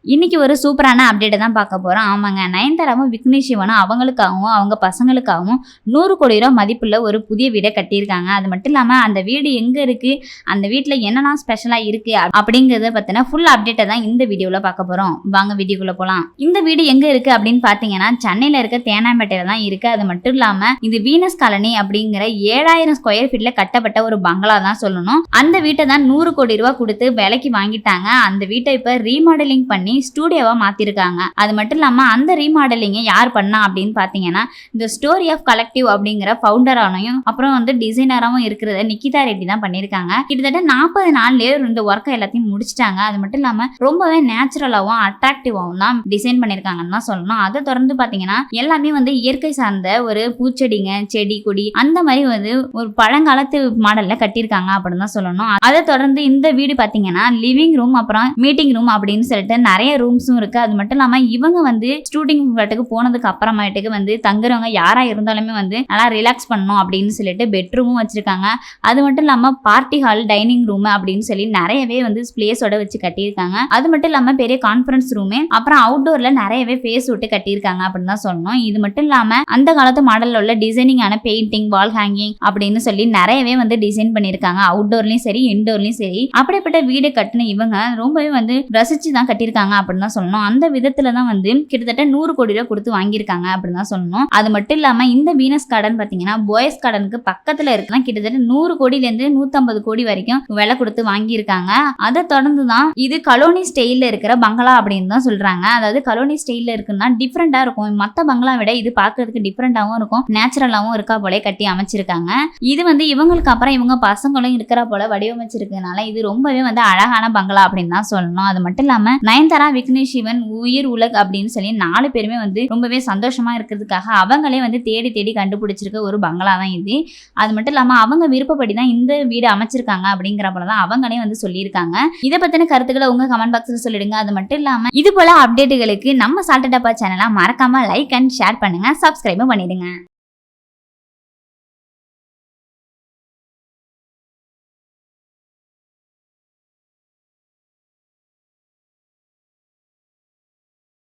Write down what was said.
இன்னைக்கு ஒரு சூப்பரான அப்டேட்டை தான் பார்க்க போறோம். ஆமாங்க, நயன்தாராவும் விக்னேஷ் சிவனும் அவங்களுக்காகவும் அவங்க பசங்களுக்காகவும் 100 கோடி ரூபாய் மதிப்புள்ள ஒரு புதிய வீடை கட்டியிருக்காங்க. அது மட்டும் இல்லாம அந்த வீடு எங்க இருக்கு, அந்த வீட்டில் என்னெல்லாம் ஸ்பெஷலா இருக்கு அப்படிங்கிறத பத்தின ஃபுல் அப்டேட்டை தான் இந்த வீடியோவில் பார்க்க போறோம். வாங்க வீடியோக்குள்ள போலாம். இந்த வீடு எங்க இருக்கு அப்படின்னு பார்த்தீங்கன்னா சென்னையில இருக்க தேனாம்பேட்டையில தான் இருக்கு. அது மட்டும் இல்லாம இது வீனஸ் காலனி அப்படிங்கிற 7000 ஸ்கொயர் ஃபீட்ல கட்டப்பட்ட ஒரு பங்களா தான் சொல்லணும். அந்த வீட்டை தான் 100 கோடி ரூபாய் கொடுத்து விலைக்கு வாங்கிட்டாங்க. அந்த வீட்டை இப்ப ரீமாடலிங் பண்ணி ஸ்டூடியோவா மாத்திருக்காங்க. அது மட்டும் இல்லாம அந்த ரீமாடலிங்கை யார் பண்ணா அப்படின்னு பாத்தீங்கன்னா இந்த ஸ்டோரி ஆஃப் கலெக்டிவ் அப்படிங்கிற ஃபவுண்டரானையும் அப்புறம் டிசைனராகவும் இருக்கிறத நிக்கிதா ரெட்டி தான் பண்ணிருக்காங்க. கிட்டத்தட்ட 40 நாள்லயே இந்த ஒர்க்கை எல்லாத்தையும் முடிச்சிட்டாங்க. அது மட்டும் இல்லாம ரொம்பவே நேச்சுரலாவும் அட்ராக்டிவாவும் தான் டிசைன் பண்ணிருக்காங்கன்னு தான் சொல்லணும். அதை தொடர்ந்து பாத்தீங்கன்னா எல்லாமே இயற்கை சார்ந்த ஒரு பூச்செடிங்க, செடி கொடி அந்த மாதிரி ஒரு பழங்காலத்து மாடல்ல கட்டியிருக்காங்க அப்படின்னு தான் சொல்லணும். அதை தொடர்ந்து இந்த வீடு பாத்தீங்கன்னா லிவிங் ரூம் அப்புறம் மீட்டிங் ரூம் அப்படின்னு சொல்லிட்டு நிறைய ரூம்ஸும் இருக்கு. அது மட்டும் இல்லாம இவங்க ஷூட்டிங் ஃபிளாட்டுக்கு போனதுக்கு அப்புறமேட்டுக்கு தங்குறவங்க யாரா இருந்தாலுமே நல்லா ரிலாக்ஸ் பண்ணணும் அப்படின்னு சொல்லிட்டு பெட்ரூமும் வச்சிருக்காங்க. அது மட்டும் இல்லாம பார்ட்டி ஹால், டைனிங் ரூம் அப்படின்னு சொல்லி நிறையவே பிளேஸோட வச்சு கட்டியிருக்காங்க. அது மட்டும் இல்லாம பெரிய கான்ஃபரன்ஸ் ரூமு அப்புறம் அவுட்டோர்ல நிறையவே ஃபேஸ் விட்டு கட்டியிருக்காங்க அப்படின்னு தான் சொல்லணும். இது மட்டும் இல்லாம அந்த காலத்து மாடல்ல உள்ள டிசைனிங்கான பெயிண்டிங், வால் ஹேங்கிங் அப்படின்னு சொல்லி நிறையவே டிசைன் பண்ணியிருக்காங்க. அவுட்டோர்லயும் சரி இன்டோர்லயும் சரி. அப்படிப்பட்ட வீடு கட்டின இவங்க ரொம்பவே ரசிச்சு தான் கட்டியிருக்காங்க அப்படின்னு தான் சொல்லணும். அந்த விதத்துல தான் கிட்டத்தட்ட 100 கோடி ரூபாய் கொடுத்து வாங்கியிருக்காங்க அப்படின்னு தான் சொல்லணும். அது மட்டும் இல்லாம இந்த வீனஸ் கார்டன் பாத்தீங்கன்னா போயஸ் கார்டனுக்கு பக்கத்துல இருக்குன்னா கிட்டத்தட்ட 100 கோடியில இருந்து 150 கோடி வரைக்கும் விலை கொடுத்து வாங்கியிருக்காங்க. அதை தொடர்ந்து தான் இது கலோனி ஸ்டைல்ல இருக்கிற பங்களா அப்படின்னு தான் சொல்றாங்க. அதாவது கலோனி ஸ்டைல்ல இருக்குன்னா டிஃப்ரெண்டா இருக்கும். மத்த பங்களா விட இது பாக்குறதுக்கு டிஃப்ரெண்டாவும் இருக்கும், நேச்சுரலாவும் இருக்கா போல கட்டி அமைச்சிருக்காங்க. இது இவங்களுக்கு அப்புறம் இவங்க பசங்களும் இருக்கிற போல வடிவமைச்சிருக்கனால இது ரொம்பவே அழகான பங்களா அப்படின்னு தான் சொல்லணும். அது மட்டும் இல்லாம நயன்தாரா, விக்னேஷ் சிவன், உயிர் உலக் அப்படின்னு சொல்லி 4 பேருமே ரொம்பவே சந்தோஷமா இருக்கிறதுக்காக அவங்களே தேடி தேடி கண்டுபிடிச்சிருக்க ஒரு பங்களா தான் இது. அது மட்டும் இல்லாம அவங்க விருப்பப்படி தான் இந்த வீடு அமைச்சிருக்காங்க அப்படிங்கிற போலதான் அவங்களே சொல்லியிருக்காங்க. இதை பத்தின கருத்துக்களை உங்க கமெண்ட் பாக்ஸ்ல சொல்லிடுங்க. அது மட்டும் இல்லாம இது போல அப்டேட்டுகளுக்கு நம்ம சால்ட் டப்பா சேனலை மறக்காம லைக் அண்ட் ஷேர் பண்ணுங்க, சப்ஸ்கிரைபும் பண்ணிடுங்க.